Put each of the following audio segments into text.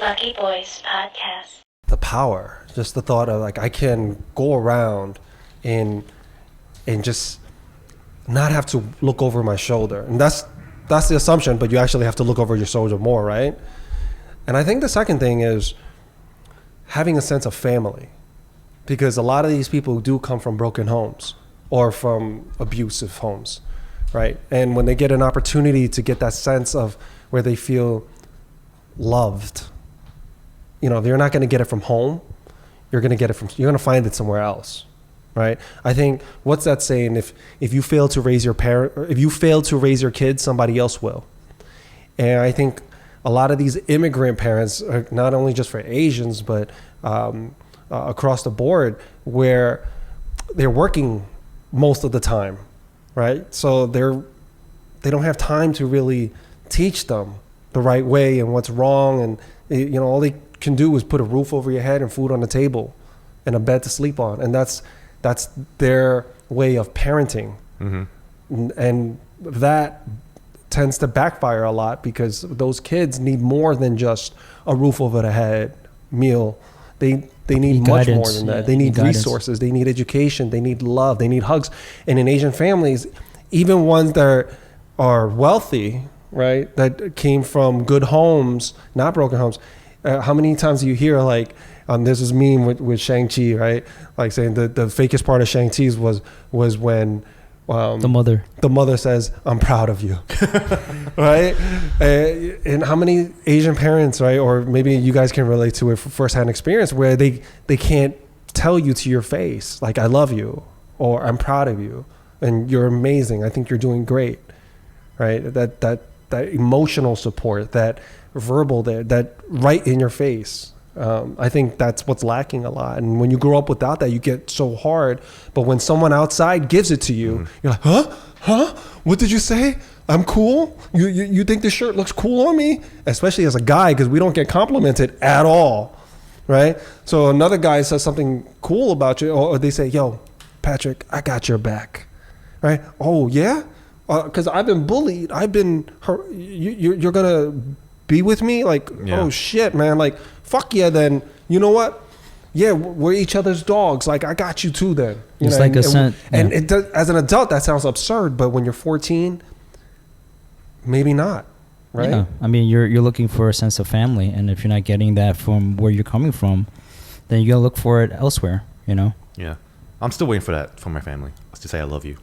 Lucky Boys Podcast. The power, just the thought of like I can go around and just not have to look over my shoulder, and that's the assumption, but you actually have to look over your shoulder more, right? And I think the second thing is having a sense of family, because a lot of these people do come from broken homes or from abusive homes, right? And when they get an opportunity to get that sense of where they feel loved, you know, you're not going to get it from home. You're going to find it somewhere else, right? I think, what's that saying? If you fail to raise your kids, somebody else will. And I think a lot of these immigrant parents are not only just for Asians, but across the board, where they're working most of the time, right? So they don't have time to really teach them the right way and what's wrong, and you know, all they can do is put a roof over your head and food on the table and a bed to sleep on, and that's their way of parenting. Mm-hmm. And that tends to backfire a lot, because those kids need more than just a roof over their head, meal. They need much more than that. Yeah, they need resources, they need education, they need love, they need hugs. And in Asian families, even ones that are wealthy, right, that came from good homes, not broken homes, how many times do you hear like, there's this meme with Shang-Chi, right? Like saying the fakest part of Shang-Chi's was when the mother says, "I'm proud of you," right? And how many Asian parents, right, or maybe you guys can relate to it from firsthand experience, where they can't tell you to your face, like, "I love you," or "I'm proud of you," and "You're amazing. I think you're doing great," right? That emotional support, that verbal, that right in your face. I think that's what's lacking a lot. And when you grow up without that, you get so hard. But when someone outside gives it to you, you're like, huh? What did you say? I'm cool? You think this shirt looks cool on me? Especially as a guy, because we don't get complimented at all, right? So another guy says something cool about you, or they say, "Yo, Patrick, I got your back," right? "Oh, yeah? Because I've been bullied. I've been hurt. You're going to be with me?" Like, yeah. Oh, shit, man. Like, fuck yeah, then. You know what? Yeah, we're each other's dogs. Like, I got you too then. You it's know, like and it does, as an adult, that sounds absurd. But when you're 14, maybe not, right? Yeah. I mean, you're looking for a sense of family. And if you're not getting that from where you're coming from, then you got to look for it elsewhere, you know? Yeah. I'm still waiting for that from my family. To say I love you.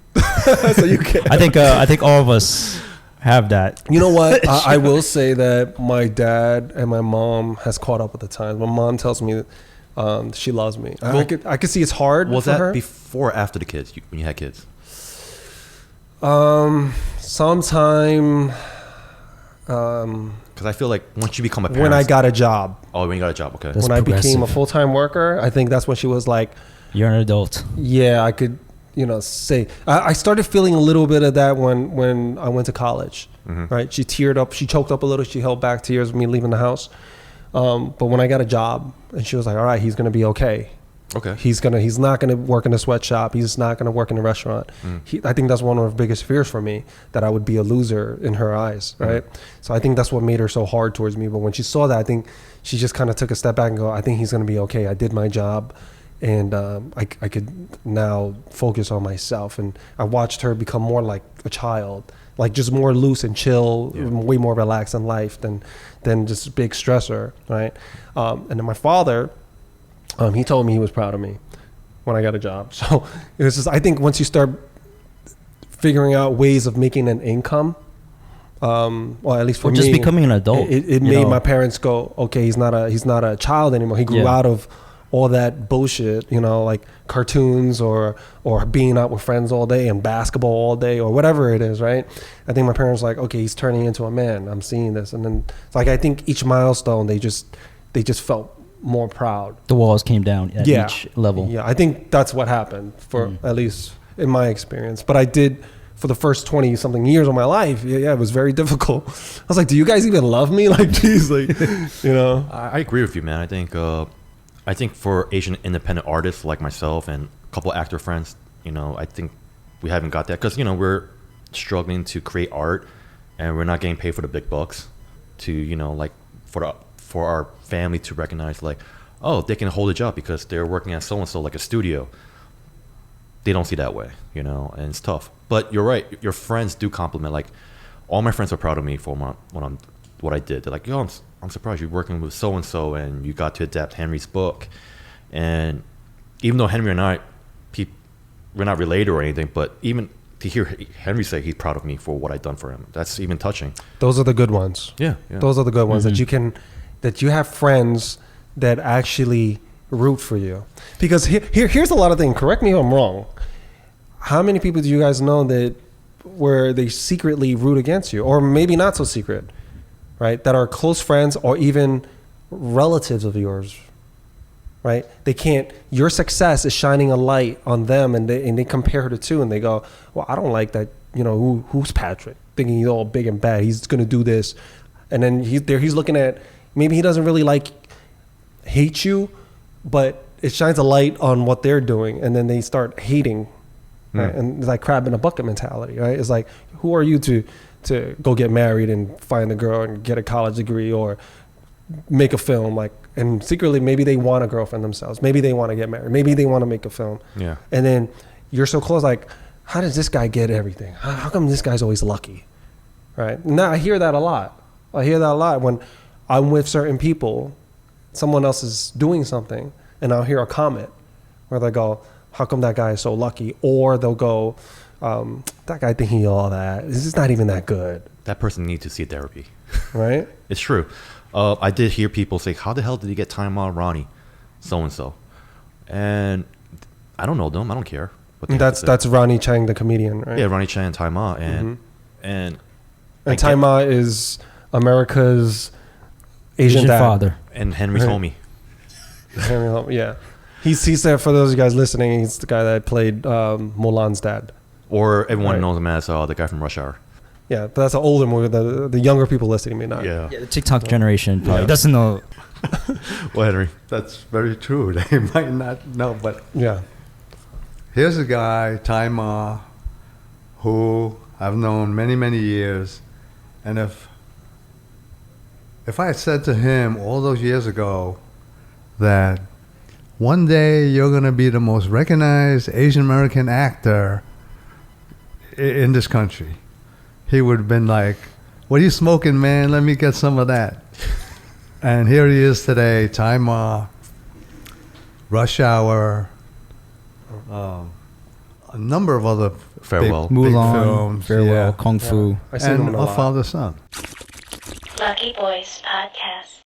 So you can. I think all of us have that. You know what? I will say that my dad and my mom has caught up with the times. My mom tells me she loves me. Well, I could see it's hard. Was for that her. Before or after the kids? When you had kids? Sometime. Because I feel like once you become a parent. When I got a job. Oh, when you got a job, okay. That's when I became a full-time worker, I think that's when she was like, "You're an adult." Yeah, I could. Say I started feeling a little bit of that when I went to college, right? She teared up, she choked up a little, she held back tears with me leaving the house. But when I got a job, and she was like, "All right, he's gonna be okay. Okay. He's not gonna work in a sweatshop. He's not gonna work in a restaurant." I think that's one of her biggest fears for me, that I would be a loser in her eyes, right? So I think that's what made her so hard towards me. But when she saw that, I think she just kind of took a step back and go, "I think he's gonna be okay. I did my job." And I could now focus on myself. And I watched her become more like a child, like just more loose and chill, way more relaxed in life than just a big stressor, right? And then my father, he told me he was proud of me when I got a job. So it was just, I think once you start figuring out ways of making an income, well, at least for me, just becoming an adult, it made my parents go, okay, he's not a child anymore. He grew out of all that bullshit, like cartoons or being out with friends all day and basketball all day or whatever it is, right? I think my parents were like, okay, he's turning into a man. I'm seeing this. And then it's like, I think each milestone, they just felt more proud. The walls came down at each level. Yeah, I think that's what happened for at least in my experience. But I did, for the first 20 something years of my life, it was very difficult. I was like, do you guys even love me? Like, geez, like, I agree with you, man. I think for Asian independent artists like myself and a couple actor friends, I think we haven't got that, because we're struggling to create art and we're not getting paid for the big bucks to like for for our family to recognize, like, oh, they can hold a job because they're working at so and so, like a studio. They don't see that way, you know, and it's tough. But you're right. Your friends do compliment. Like, all my friends are proud of me for what I did. They're like, yo, I'm surprised you're working with so and so, and you got to adapt Henry's book. And even though Henry and I, we're not related or anything, but even to hear Henry say he's proud of me for what I've done for him, that's even touching. Those are the good ones. Yeah. Those are the good ones that you have friends that actually root for you. Because here's a lot of things. Correct me if I'm wrong. How many people do you guys know that where they secretly root against you, or maybe not so secret, right? That are close friends or even relatives of yours, right? They can't. Your success is shining a light on them, and they compare the two, and they go, "Well, I don't like that. You know, who's Patrick? Thinking he's all big and bad. He's gonna do this," and then he's looking at, maybe he doesn't really hate you, but it shines a light on what they're doing, and then they start hating. Right? And it's like crab in a bucket mentality, right? It's like, who are you to go get married and find a girl and get a college degree or make a film? Like, and secretly, maybe they want a girlfriend themselves. Maybe they want to get married. Maybe they want to make a film. Yeah. And then you're so close, like, how does this guy get everything? How come this guy's always lucky, right? Now I hear that a lot. When I'm with certain people. Someone else is doing something, and I'll hear a comment where they go, how come that guy is so lucky? Or they'll go, that guy thinking all that. This is not even that good. That person needs to see therapy. Right? It's true. I did hear people say, how the hell did he get time on Ronnie? So-and-so. And I don't know them. I don't care. That's Ronnie Chang, the comedian, right? Yeah, Ronnie Chang and Tai Ma. And Tai Ma is America's Asian dad. father. And Henry's homie. Yeah. He's there, for those of you guys listening, he's the guy that played Mulan's dad. Or everyone knows him as the guy from Rush Hour. Yeah, but that's an older movie. The younger people listening may not. Yeah, the TikTok generation probably doesn't know. Well, Henry. That's very true. They might not know, but yeah. Here's a guy, Tai Ma, who I've known many, many years, and if I had said to him all those years ago that one day you're going to be the most recognized Asian American actor in this country, he would have been like, what are you smoking, man? Let me get some of that. And here he is today, Tai Ma, Rush Hour, a number of other Farewell. big Mulan, films. Farewell, Kung Fu. I seen him And a A lot. Father's Son. Lucky Boys Podcast.